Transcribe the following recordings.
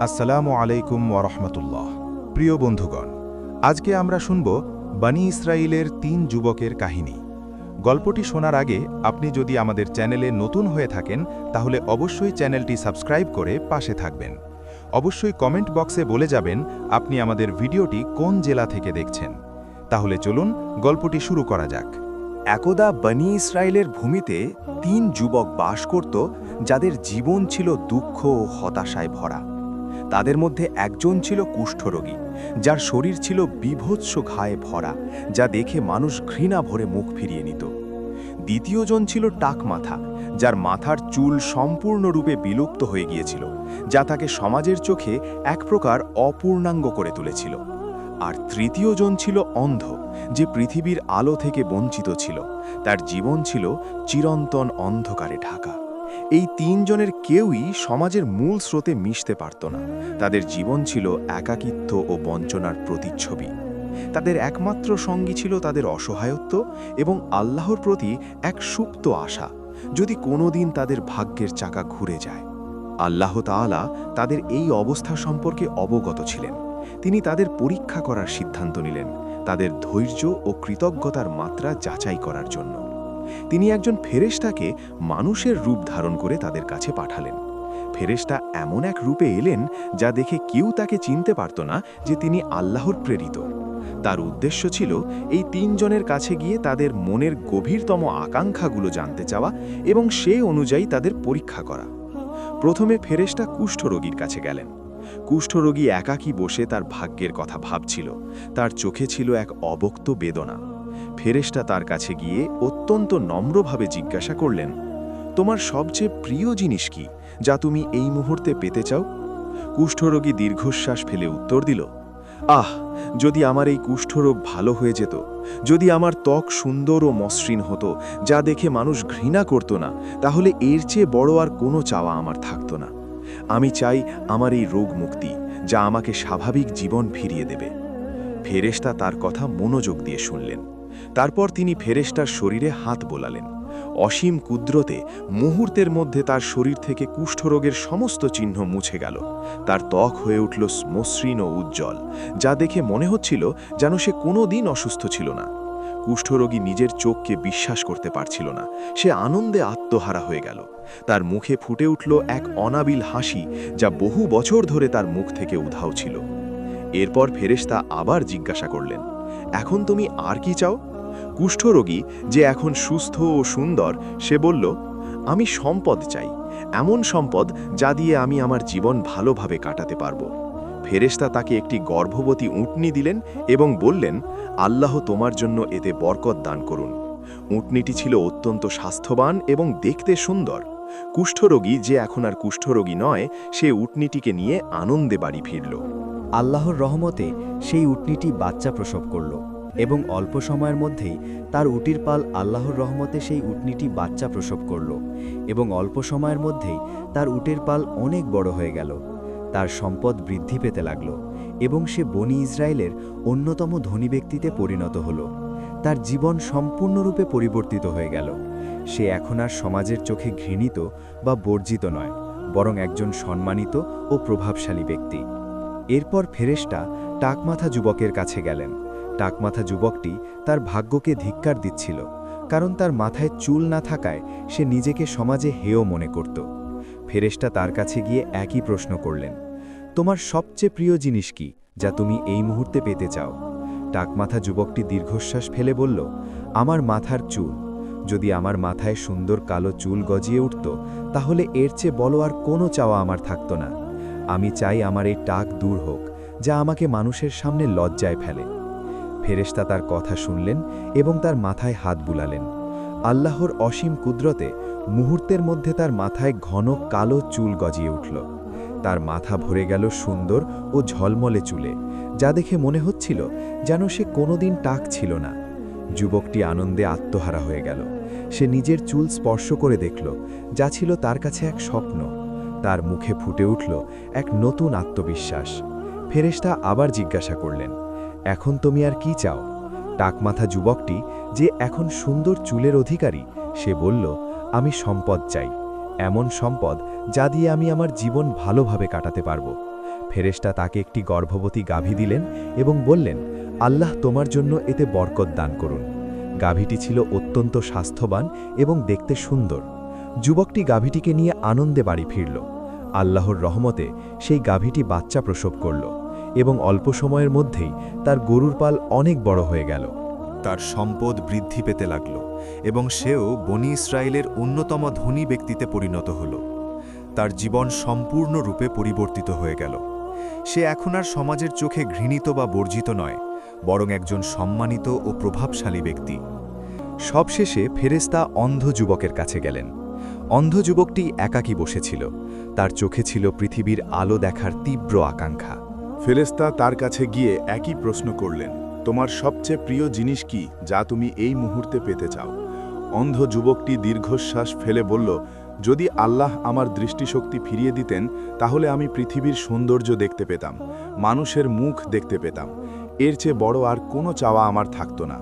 আসসালামু আলাইকুম ওয়ারহমতুল্লাহ। প্রিয় বন্ধুগণ, আজকে আমরা শুনব বনি ইসরাইলের ৩ যুবকের কাহিনী। গল্পটি শোনার আগে আপনি যদি আমাদের চ্যানেলে নতুন হয়ে থাকেন তাহলে অবশ্যই চ্যানেলটি সাবস্ক্রাইব করে পাশে থাকবেন। অবশ্যই কমেন্ট বক্সে বলে যাবেন আপনি আমাদের ভিডিওটি কোন জেলা থেকে দেখছেন। তাহলে চলুন গল্পটি শুরু করা যাক। একদা বনি ইসরায়েলের ভূমিতে ৩ যুবক বাস করত, যাদের জীবন ছিল দুঃখ ও হতাশায় ভরা। তাদের মধ্যে একজন ছিল কুষ্ঠরোগী, যার শরীর ছিল বীভৎস ঘায়ে ভরা, যা দেখে মানুষ ঘৃণা ভরে মুখ ফিরিয়ে নিত। দ্বিতীয়জন ছিল টাকমাথা, যার মাথার চুল সম্পূর্ণরূপে বিলুপ্ত হয়ে গিয়েছিল, যা তাকে সমাজের চোখে এক প্রকার অপূর্ণাঙ্গ করে তুলেছিল। আর তৃতীয়জন ছিল অন্ধ, যে পৃথিবীর আলো থেকে বঞ্চিত ছিল। তার জীবন ছিল চিরন্তন অন্ধকারে ঢাকা। এই ৩ জনের কেউই সমাজের মূল স্রোতে মিশতে পারত না। তাদের জীবন ছিল একাকিত্ব ও বঞ্চনার প্রতিচ্ছবি। তাদের একমাত্র সঙ্গী ছিল তাদের অসহায়ত্ব এবং আল্লাহর প্রতি এক সুপ্ত আশা, যদি কোনোদিন তাদের ভাগ্যের চাকা ঘুরে যায়। আল্লাহ তাআলা তাদের এই অবস্থা সম্পর্কে অবগত ছিলেন। তিনি তাদের পরীক্ষা করার সিদ্ধান্ত নিলেন, তাদের ধৈর্য ও কৃতজ্ঞতার মাত্রা যাচাই করার জন্য। তিনি একজন ফেরেশতাকে মানুষের রূপ ধারণ করে তাদের কাছে পাঠালেন। ফেরেশতা এমন এক রূপে এলেন যা দেখে কেউ তাকে চিনতে পারত না যে তিনি আল্লাহর প্রেরিত। তার উদ্দেশ্য ছিল এই ৩ জনের কাছে গিয়ে তাদের মনের গভীরতম আকাঙ্ক্ষাগুলো জানতে চাওয়া এবং সেই অনুযায়ী তাদের পরীক্ষা করা। প্রথমে ফেরেশতা কুষ্ঠরোগীর কাছে গেলেন। কুষ্ঠরোগী একাকী বসে তার ভাগ্যের কথা ভাবছিল। তার চোখে ছিল এক অবক্ত বেদনা। ফেরেশতা তার কাছে গিয়ে অত্যন্ত নম্রভাবে জিজ্ঞাসা করলেন, তোমার সবচেয়ে প্রিয় জিনিস কি, যা তুমি এই মুহূর্তে পেতে চাও? কুষ্ঠরোগী দীর্ঘশ্বাস ফেলে উত্তর দিল, আহ, যদি আমার এই কুষ্ঠরোগ ভালো হয়ে যেত, যদি আমার ত্বক সুন্দর ও মসৃণ হতো, যা দেখে মানুষ ঘৃণা করত না, তাহলে এর চেয়ে বড় আর কোনো চাওয়া আমার থাকত না। আমি চাই আমার এই রোগ মুক্তি, যা আমাকে স্বাভাবিক জীবন ফিরিয়ে দেবে। ফেরেশতা তার কথা মনোযোগ দিয়ে শুনলেন। তারপর তিনি ফেরেশতার শরীরে হাত বোলালেন। অসীম কুদরতে মুহূর্তের মধ্যে তার শরীর থেকে কুষ্ঠরোগের সমস্ত চিহ্ন মুছে গেল। তার ত্বক হয়ে উঠল মসৃণ ও উজ্জ্বল, যা দেখে মনে হচ্ছিল যেন সে কোনো দিন অসুস্থ ছিল না। কুষ্ঠরোগী নিজের চোখকে বিশ্বাস করতে পারছিল না। সে আনন্দে আত্মহারা হয়ে গেল। তার মুখে ফুটে উঠল এক অনাবিল হাসি, যা বহু বছর ধরে তার মুখ থেকে উধাও ছিল। এরপর ফেরেশতা আবার জিজ্ঞাসা করলেন, এখন তুমি আর কি চাও? কুষ্ঠরোগী, যে এখন সুস্থ ও সুন্দর, সে বলল, আমি সম্পদ চাই, এমন সম্পদ যা দিয়ে আমি আমার জীবন ভালোভাবে কাটাতে পারব। ফেরেশতা তাকে একটি গর্ভবতী উটনী দিলেন এবং বললেন, আল্লাহ তোমার জন্য এতে বরকত দান করুন। উটনীটি ছিল অত্যন্ত স্বাস্থ্যবান এবং দেখতে সুন্দর। কুষ্ঠরোগী, যে এখন আর কুষ্ঠরোগী নয়, সে উটনীটিকে নিয়ে আনন্দে বাড়ি ফিরল। আল্লাহর রহমতে সেই উটনীটি বাচ্চা প্রসব করল এবং অল্প সময়ের মধ্যেই তার উটির পাল আল্লাহর রহমতে সেই উটনীটি বাচ্চা প্রসব করল এবং অল্প সময়ের মধ্যেই তার উটের পাল অনেক বড় হয়ে গেল। তার সম্পদ বৃদ্ধি পেতে লাগল এবং সে বনি ইসরায়েলের অন্যতম ধনী ব্যক্তিতে পরিণত হল। তার জীবন সম্পূর্ণরূপে পরিবর্তিত হয়ে গেল। সে এখন আর সমাজের চোখে ঘৃণিত বা বর্জিত নয়, বরং একজন সম্মানিত ও প্রভাবশালী ব্যক্তি। এরপর ফেরেশতা টাকমাথা যুবকের কাছে গেলেন। টাকমাথা যুবকটি তার ভাগ্যকে ধিক্কার দিচ্ছিল, কারণ তার মাথায় চুল না থাকায় সে নিজেকে সমাজে হেয় মনে করত। ফেরেশতা তার কাছে গিয়ে একই প্রশ্ন করলেন, তোমার সবচেয়ে প্রিয় জিনিস কি, যা তুমি এই মুহূর্তে পেতে চাও? টাকমাথা যুবকটি দীর্ঘশ্বাস ফেলে বলল, আমার মাথার চুল। যদি আমার মাথায় সুন্দর কালো চুল গজিয়ে উঠত, তাহলে এর চেয়ে বড় আর কোনো চাওয়া আমার থাকত না। আমি চাই আমার এই টাক দূর হোক, যা আমাকে মানুষের সামনে লজ্জায় ফেলে। ফেরেশতা তার কথা শুনলেন এবং তার মাথায় হাত বুলালেন। আল্লাহর অসীম কুদরতে মুহূর্তের মধ্যে তার মাথায় ঘন কালো চুল গজিয়ে উঠল। তার মাথা ভরে গেল সুন্দর ও ঝলমলে চুলে, যা দেখে মনে হচ্ছিল যেন সে কোনোদিন টাক ছিল না। যুবকটি আনন্দে আত্মহারা হয়ে গেল। সে নিজের চুল স্পর্শ করে দেখল, যা ছিল তার কাছে এক স্বপ্ন। তার মুখে ফুটে উঠল এক নতুন আত্মবিশ্বাস। ফেরেশতা আবার জিজ্ঞাসা করলেন, এখন তুমি আর কি চাও? টাকমাথা যুবকটি, যে এখন সুন্দর চুলের অধিকারী, সে বলল, আমি সম্পদ চাই, এমন সম্পদ যা দিয়ে আমি আমার জীবন ভালোভাবে কাটাতে পারব। ফেরেশতা তাকে একটি গর্ভবতী গাভী দিলেন এবং বললেন, আল্লাহ তোমার জন্য এতে বরকত দান করুন। গাভীটি ছিল অত্যন্ত স্বাস্থ্যবান এবং দেখতে সুন্দর। যুবকটি গাভীটিকে নিয়ে আনন্দে বাড়ি ফিরল। আল্লাহর রহমতে সেই গাভীটি বাচ্চা প্রসব করল এবং অল্প সময়ের মধ্যেই তার গরুর পাল অনেক বড় হয়ে গেল। তার সম্পদ বৃদ্ধি পেতে লাগল এবং সেও বনি ইসরায়েলের অন্যতম ধনী ব্যক্তিতে পরিণত হল। তার জীবন সম্পূর্ণরূপে পরিবর্তিত হয়ে গেল। সে এখন আর সমাজের চোখে ঘৃণিত বা বর্জিত নয়, বরং একজন সম্মানিত ও প্রভাবশালী ব্যক্তি। সবশেষে ফেরেশতা অন্ধ যুবকের কাছে গেলেন। অন্ধ যুবকটি একাকী বসেছিল। তার চোখে ছিল পৃথিবীর আলো দেখার তীব্র আকাঙ্ক্ষা। ফেরেশতা তার কাছে গিয়ে একই প্রশ্ন করলেন, তোমার সবচেয়ে প্রিয় জিনিস কি যা তুমি এই মুহূর্তে পেতে চাও? অন্ধ যুবকটি দীর্ঘশ্বাস ফেলে বলল, যদি আল্লাহ আমার দৃষ্টিশক্তি ফিরিয়ে দিতেন তাহলে আমি পৃথিবীর সৌন্দর্য দেখতে পেতাম, মানুষের মুখ দেখতে পেতাম। এর চেয়ে বড় আর কোনো চাওয়া আমার থাকতো না।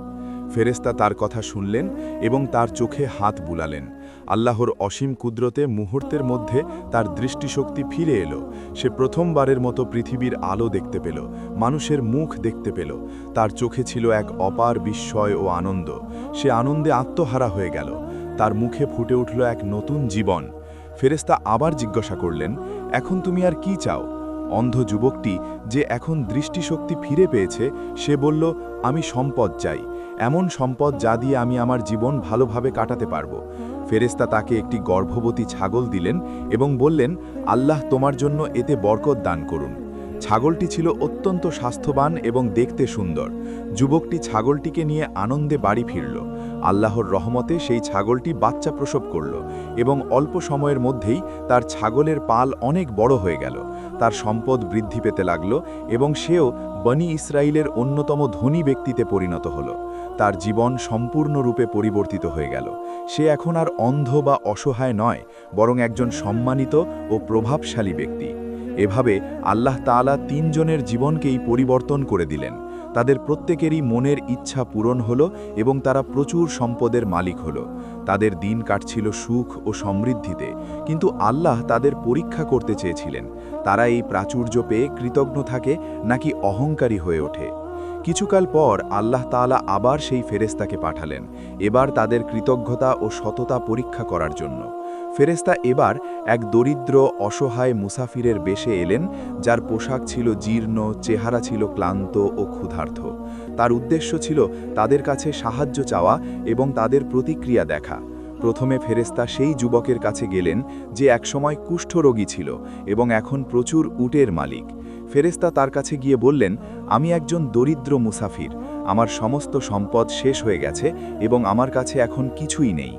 ফেরেশতা তার কথা শুনলেন এবং তার চোখে হাত বুলালেন। আল্লাহর অসীম কুদরতে মুহূর্তের মধ্যে তার দৃষ্টিশক্তি ফিরে এলো। সে প্রথমবারের মতো পৃথিবীর আলো দেখতে পেল, মানুষের মুখ দেখতে পেল। তার চোখে ছিল এক অপার বিস্ময় ও আনন্দ। সে আনন্দে আত্মহারা হয়ে গেল। তার মুখে ফুটে উঠল এক নতুন জীবন। ফেরেশতা আবার জিজ্ঞাসা করলেন, এখন তুমি আর কি চাও? অন্ধ যুবকটি, যে এখন দৃষ্টিশক্তি ফিরে পেয়েছে, সে বলল, আমি সম্পদ চাই, এমন সম্পদ যা দিয়ে আমি আমার জীবন ভালোভাবে কাটাতে পারব। ফেরেশতা তাকে একটি গর্ভবতী ছাগল দিলেন এবং বললেন, আল্লাহ তোমার জন্য এতে বরকত দান করুন। ছাগলটি ছিল অত্যন্ত স্বাস্থ্যবান এবং দেখতে সুন্দর। যুবকটি ছাগলটিকে নিয়ে আনন্দে বাড়ি ফিরল। আল্লাহর রহমতে সেই ছাগলটি বাচ্চা প্রসব করল এবং অল্প সময়ের মধ্যেই তার ছাগলের পাল অনেক বড় হয়ে গেল। তার সম্পদ বৃদ্ধি পেতে লাগল এবং সেও বনি ইসরায়েলের অন্যতম ধনী ব্যক্তিতে পরিণত হল। তার জীবন সম্পূর্ণরূপে পরিবর্তিত হয়ে গেল। সে এখন আর অন্ধ বা অসহায় নয়, বরং একজন সম্মানিত ও প্রভাবশালী ব্যক্তি। এভাবে আল্লাহ তাআলা তিনজনের জীবনকেই পরিবর্তন করে দিলেন। তাদের প্রত্যেকেরই মনের ইচ্ছা পূরণ হল এবং তারা প্রচুর সম্পদের মালিক হল। তাদের দিন কাটছিল সুখ ও সমৃদ্ধিতে, কিন্তু আল্লাহ তাদের পরীক্ষা করতে চেয়েছিলেন, তারা এই প্রাচুর্য পেয়ে কৃতজ্ঞ থাকে নাকি অহংকারী হয়ে ওঠে। কিছুকাল পর আল্লাহ তাআলা আবার সেই ফেরেশতাকে পাঠালেন, এবার তাদের কৃতজ্ঞতা ও সততা পরীক্ষা করার জন্য। ফেরেশতা এবার এক দরিদ্র অসহায় মুসাফিরের বেশে এলেন, যার পোশাক ছিল জীর্ণ, চেহারা ছিল ক্লান্ত ও ক্ষুধার্ত। তার উদ্দেশ্য ছিল তাদের কাছে সাহায্য চাওয়া এবং তাদের প্রতিক্রিয়া দেখা। প্রথমে ফেরেশতা সেই যুবকের কাছে গেলেন যে একসময় কুষ্ঠরোগী ছিল এবং এখন প্রচুর উটের মালিক। ফেরেশতা তার কাছে গিয়ে বললেন, আমি একজন দরিদ্র মুসাফির, আমার সমস্ত সম্পদ শেষ হয়ে গেছে এবং আমার কাছে এখন কিছুই নেই।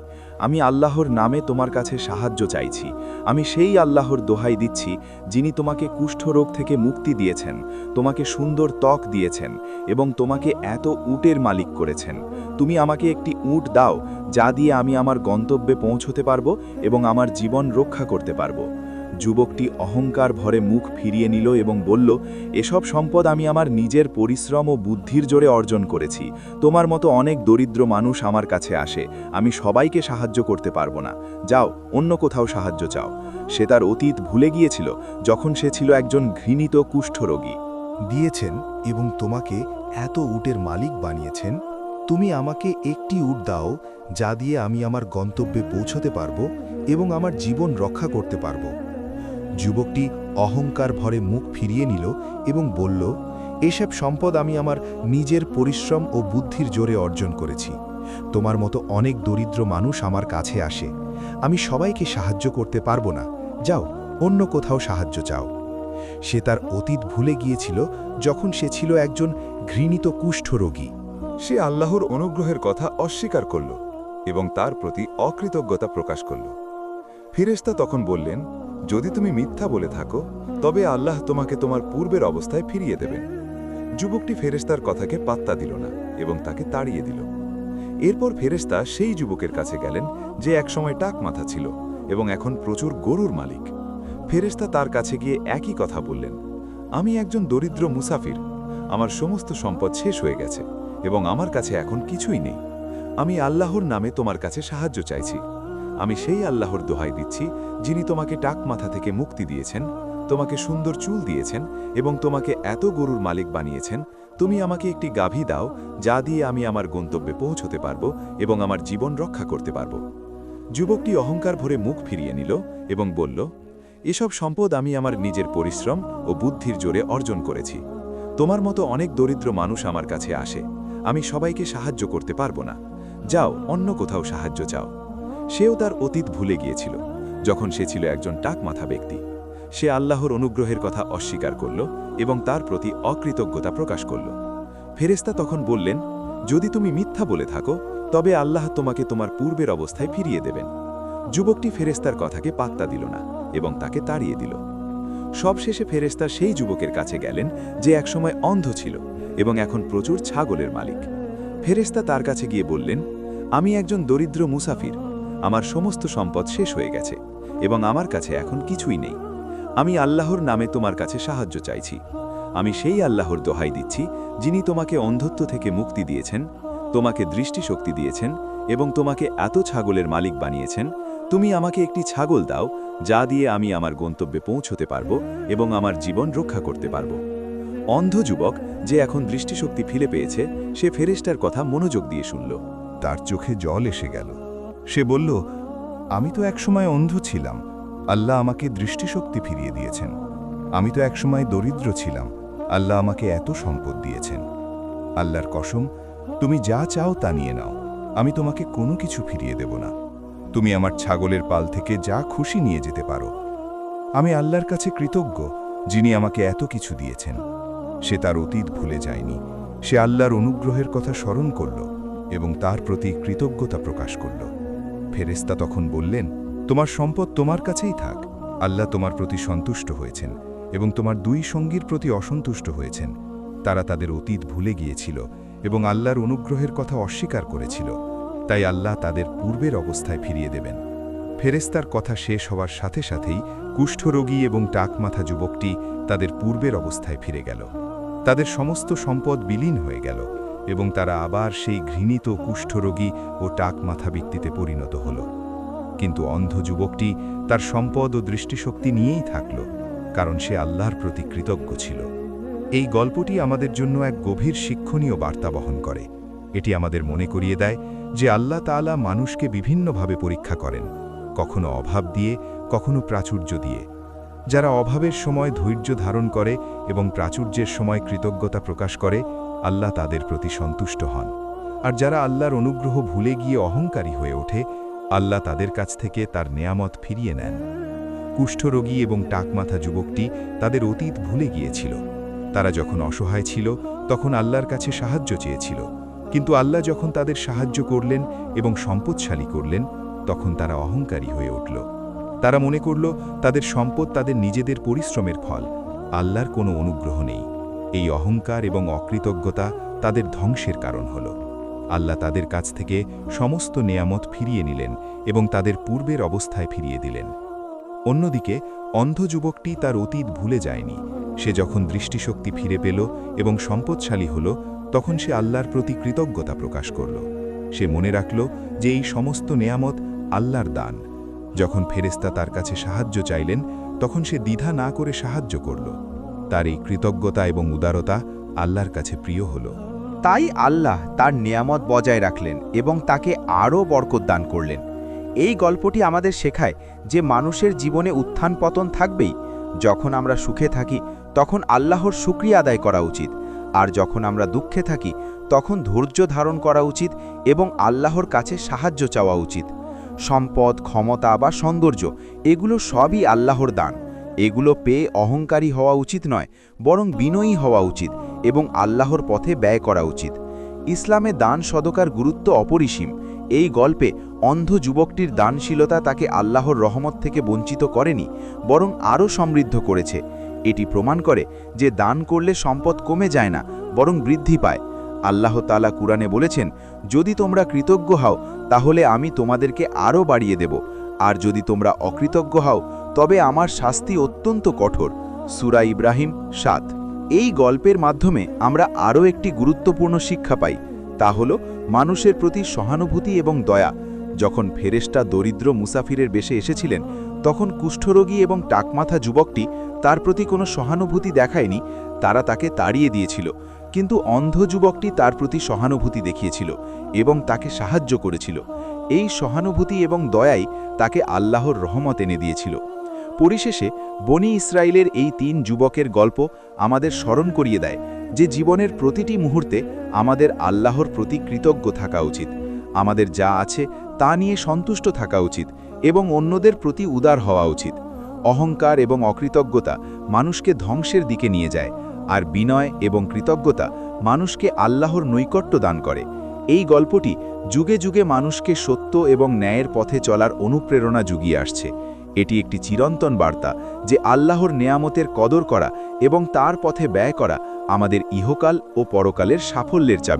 আমি আল্লাহর নামে তোমার কাছে সাহায্য চাইছি। আমি সেই আল্লাহর দোহাই দিচ্ছি যিনি তোমাকে কুষ্ঠরোগ থেকে মুক্তি দিয়েছেন, তোমাকে সুন্দর ত্বক দিয়েছেন এবং তোমাকে এত উটের মালিক করেছেন। তুমি আমাকে একটি উট দাও যা দিয়ে আমি আমার গন্তব্যে পৌঁছতে পারবো এবং আমার জীবন রক্ষা করতে পারবো। যুবকটি অহংকার ভরে মুখ ফিরিয়ে নিল এবং বলল, এসব সম্পদ আমি আমার নিজের পরিশ্রম ও বুদ্ধির জোরে অর্জন করেছি। তোমার মতো অনেক দরিদ্র মানুষ আমার কাছে আসে, আমি সবাইকে সাহায্য করতে পারবো না। যাও, অন্য কোথাও সাহায্য চাও। সে তার অতীত ভুলে গিয়েছিল, যখন সে ছিল একজন ঘৃণিত কুষ্ঠরোগী। দিয়েছেন এবং তোমাকে এত উটের মালিক বানিয়েছেন। তুমি আমাকে একটি উট দাও যা দিয়ে আমি আমার গন্তব্যে পৌঁছতে পারবো এবং আমার জীবন রক্ষা করতে পারবো। যুবকটি অহংকার ভরে মুখ ফিরিয়ে নিল এবং বলল, এসব সম্পদ আমি আমার নিজের পরিশ্রম ও বুদ্ধির জোরে অর্জন করেছি। তোমার মতো অনেক দরিদ্র মানুষ আমার কাছে আসে, আমি সবাইকে সাহায্য করতে পারবো না। যাও, অন্য কোথাও সাহায্য চাও। সে তার অতীত ভুলে গিয়েছিল, যখন সে ছিল একজন ঘৃণিত কুষ্ঠরোগী। সে আল্লাহর অনুগ্রহের কথা অস্বীকার করল এবং তার প্রতি অকৃতজ্ঞতা প্রকাশ করল। ফেরেশতা তখন বললেন, যদি তুমি মিথ্যা বলে থাকো তবে আল্লাহ তোমাকে তোমার পূর্বের অবস্থায় ফিরিয়ে দেবেন। যুবকটি ফেরেশতার কথাকে পাত্তা দিল না এবং তাকে তাড়িয়ে দিল। এরপর ফেরেশতা সেই যুবকের কাছে গেলেন যে একসময় টাক মাথা ছিল এবং এখন প্রচুর গরুর মালিক। ফেরেশতা তার কাছে গিয়ে একই কথা বললেন, আমি একজন দরিদ্র মুসাফির, আমার সমস্ত সম্পদ শেষ হয়ে গেছে এবং আমার কাছে এখন কিছুই নেই। আমি আল্লাহর নামে তোমার কাছে সাহায্য চাইছি। আমি সেই আল্লাহর দোহাই দিচ্ছি যিনি তোমাকে টাক মাথা থেকে মুক্তি দিয়েছেন, তোমাকে সুন্দর চুল দিয়েছেন এবং তোমাকে এত গরুর মালিক বানিয়েছেন, তুমি আমাকে একটি গাভী দাও যা দিয়ে আমি আমার গন্তব্যে পৌঁছতে পারব এবং আমার জীবন রক্ষা করতে পারব। যুবকটি অহংকার ভরে মুখ ফিরিয়ে নিল এবং বলল, এসব সম্পদ আমি আমার নিজের পরিশ্রম ও বুদ্ধির জোরে অর্জন করেছি। তোমার মতো অনেক দরিদ্র মানুষ আমার কাছে আসে, আমি সবাইকে সাহায্য করতে পারবো না। যাও, অন্য কোথাও সাহায্য চাও। সেও তার অতীত ভুলে গিয়েছিল, যখন সে ছিল একজন টাকমাথা ব্যক্তি। সে আল্লাহর অনুগ্রহের কথা অস্বীকার করল এবং তার প্রতি অকৃতজ্ঞতা প্রকাশ করল। ফেরেশতা তখন বললেন, যদি তুমি মিথ্যা বলে থাকো তবে আল্লাহ তোমাকে তোমার পূর্বের অবস্থায় ফিরিয়ে দেবেন। যুবকটি ফেরেশতার কথাকে পাত্তা দিল না এবং তাকে তাড়িয়ে দিল। সবশেষে ফেরেশতা সেই যুবকের কাছে গেলেন যে একসময় অন্ধ ছিল এবং এখন প্রচুর ছাগলের মালিক। ফেরেশতা তার কাছে গিয়ে বললেন, আমি একজন দরিদ্র মুসাফির, আমার সমস্ত সম্পদ শেষ হয়ে গেছে এবং আমার কাছে এখন কিছুই নেই। আমি আল্লাহর নামে তোমার কাছে সাহায্য চাইছি। আমি সেই আল্লাহর দোহাই দিচ্ছি যিনি তোমাকে অন্ধত্ব থেকে মুক্তি দিয়েছেন, তোমাকে দৃষ্টিশক্তি দিয়েছেন এবং তোমাকে এত ছাগলের মালিক বানিয়েছেন। তুমি আমাকে একটি ছাগল দাও যা দিয়ে আমি আমার গন্তব্যে পৌঁছতে পারব এবং আমার জীবন রক্ষা করতে পারব। অন্ধ যুবক, যে এখন দৃষ্টিশক্তি ফিরে পেয়েছে, সে ফেরেশতার কথা মনোযোগ দিয়ে শুনল। তার চোখে জল এসে গেল। সে বলল, আমি তো একসময় অন্ধ ছিলাম, আল্লাহ আমাকে দৃষ্টিশক্তি ফিরিয়ে দিয়েছেন। আমি তো একসময় দরিদ্র ছিলাম, আল্লাহ আমাকে এত সম্পদ দিয়েছেন। আল্লাহর কসম, তুমি যা চাও তা নিয়ে নাও, আমি তোমাকে কোনো কিছু ফিরিয়ে দেব না। তুমি আমার ছাগলের পাল থেকে যা খুশি নিয়ে যেতে পারো। আমি আল্লাহর কাছে কৃতজ্ঞ, যিনি আমাকে এত কিছু দিয়েছেন। সে তার অতীত ভুলে যায়নি, সে আল্লাহর অনুগ্রহের কথা স্মরণ করল এবং তার প্রতি কৃতজ্ঞতা প্রকাশ করল। ফেরেশতা তখন বললেন, তোমার সম্পদ তোমার কাছেই থাক। আল্লাহ তোমার প্রতি সন্তুষ্ট হয়েছেন এবং তোমার দুই সঙ্গীর প্রতি অসন্তুষ্ট হয়েছেন। তারা তাদের অতীত ভুলে গিয়েছিল এবং আল্লাহর অনুগ্রহের কথা অস্বীকার করেছিল, তাই আল্লাহ তাদের পূর্বের অবস্থায় ফিরিয়ে দেবেন। ফেরেশতার কথা শেষ হওয়ার সাথে সাথেই কুষ্ঠরোগী এবং টাকমাথা যুবকটি তাদের পূর্বের অবস্থায় ফিরে গেল। তাদের সমস্ত সম্পদ বিলীন হয়ে গেল এবং তারা আবার সেই ঘৃণিত কুষ্ঠরোগী ও টাকমাথা ব্যক্তিতে পরিণত হল। কিন্তু অন্ধ যুবকটি তার সম্পদ ও দৃষ্টিশক্তি নিয়েই থাকল, কারণ সে আল্লাহর প্রতি কৃতজ্ঞ ছিল। এই গল্পটি আমাদের জন্য এক গভীর শিক্ষণীয় বার্তা বহন করে। এটি আমাদের মনে করিয়ে দেয় যে আল্লাহ তাআলা মানুষকে বিভিন্নভাবে পরীক্ষা করেন, কখনো অভাব দিয়ে, কখনো প্রাচুর্য দিয়ে। যারা অভাবের সময় ধৈর্য ধারণ করে এবং প্রাচুর্যের সময় কৃতজ্ঞতা প্রকাশ করে, আল্লাহ তাদের প্রতি সন্তুষ্ট হন। আর যারা আল্লাহর অনুগ্রহ ভুলে গিয়ে অহংকারী হয়ে ওঠে, আল্লাহ তাদের কাছ থেকে তার নেয়ামত ফিরিয়ে নেন। কুষ্ঠরোগী এবং টাকমাথা যুবকটি তাদের অতীত ভুলে গিয়েছিল। তারা যখন অসহায় ছিল তখন আল্লাহর কাছে সাহায্য চেয়েছিল, কিন্তু আল্লাহ যখন তাদের সাহায্য করলেন এবং সম্পদশালী করলেন, তখন তারা অহংকারী হয়ে উঠল। তারা মনে করল তাদের সম্পদ তাদের নিজেদের পরিশ্রমের ফল, আল্লাহর কোনো অনুগ্রহ নেই। এই অহংকার এবং অকৃতজ্ঞতা তাদের ধ্বংসের কারণ হল। আল্লাহ তাদের কাছ থেকে সমস্ত নেয়ামত ফিরিয়ে নিলেন এবং তাদের পূর্বের অবস্থায় ফিরিয়ে দিলেন। অন্যদিকে অন্ধ যুবকটি তার অতীত ভুলে যায়নি। সে যখন দৃষ্টিশক্তি ফিরে পেল এবং সম্পদশালী হল, তখন সে আল্লাহর প্রতি কৃতজ্ঞতা প্রকাশ করল। সে মনে রাখল যে এই সমস্ত নেয়ামত আল্লাহর দান। যখন ফেরেশতা তার কাছে সাহায্য চাইলেন, তখন সে দ্বিধা না করে সাহায্য করল। তার এই কৃতজ্ঞতা এবং উদারতা আল্লাহর কাছে প্রিয় হল। তাই আল্লাহ তার নেয়ামত বজায় রাখলেন এবং তাকে আরও বরকত দান করলেন। এই গল্পটি আমাদের শেখায় যে মানুষের জীবনে উত্থান পতন থাকবেই। যখন আমরা সুখে থাকি তখন আল্লাহর শুকরিয়া আদায় করা উচিত, আর যখন আমরা দুঃখে থাকি তখন ধৈর্য ধারণ করা উচিত এবং আল্লাহর কাছে সাহায্য চাওয়া উচিত। সম্পদ, ক্ষমতা বা সৌন্দর্য, এগুলো সবই আল্লাহর দান। এগুলো পেয়ে অহংকারী হওয়া উচিত নয়, বরং বিনয়ী হওয়া উচিত এবং আল্লাহর পথে ব্যয় করা উচিত। ইসলামে দান সদকার গুরুত্ব অপরিসীম। এই গল্পে অন্ধ যুবকটির দানশীলতা তাকে আল্লাহর রহমত থেকে বঞ্চিত করেনি, বরং আরও সমৃদ্ধ করেছে। এটি প্রমাণ করে যে দান করলে সম্পদ কমে যায় না, বরং বৃদ্ধি পায়। আল্লাহ তাআলা কুরআনে বলেছেন, যদি তোমরা কৃতজ্ঞ হও তাহলে আমি তোমাদেরকে আরও বাড়িয়ে দেব, আর যদি তোমরা অকৃতজ্ঞ হও তবে আমার শাস্তি অত্যন্ত কঠোর। সূরা ইব্রাহিম ৭। এই গল্পের মাধ্যমে আমরা আরও একটি গুরুত্বপূর্ণ শিক্ষা পাই, তা হল মানুষের প্রতি সহানুভূতি এবং দয়া। যখন ফেরেশতা দরিদ্র মুসাফিরের বেশে এসেছিলেন, তখন কুষ্ঠরোগী এবং টাকমাথা যুবকটি তার প্রতি কোনো সহানুভূতি দেখায়নি, তারা তাকে তাড়িয়ে দিয়েছিল। কিন্তু অন্ধ যুবকটি তার প্রতি সহানুভূতি দেখিয়েছিল এবং তাকে সাহায্য করেছিল। এই সহানুভূতি এবং দয়াই তাকে আল্লাহর রহমত এনে দিয়েছিল। পরিশেষে বনি ইসরায়েলের এই 3 যুবকের গল্প আমাদের স্মরণ করিয়ে দেয় যে জীবনের প্রতিটি মুহূর্তে আমাদের আল্লাহর প্রতি কৃতজ্ঞ থাকা উচিত। আমাদের যা আছে তা নিয়ে সন্তুষ্ট থাকা উচিত এবং অন্যদের প্রতি উদার হওয়া উচিত। অহংকার এবং অকৃতজ্ঞতা মানুষকে ধ্বংসের দিকে নিয়ে যায়, আর বিনয় এবং কৃতজ্ঞতা মানুষকে আল্লাহর নৈকট্য দান করে। এই গল্পটি যুগে যুগে মানুষকে সত্য এবং ন্যায়ের পথে চলার অনুপ্রেরণা জুগিয়ে আসছে। এটি একটি চিরন্তন বার্তা যে আল্লাহর নেয়ামতের কদর করা এবং তার পথে ব্যয় করা আমাদের ইহকাল ও পরকালের সাফল্যের চাবি।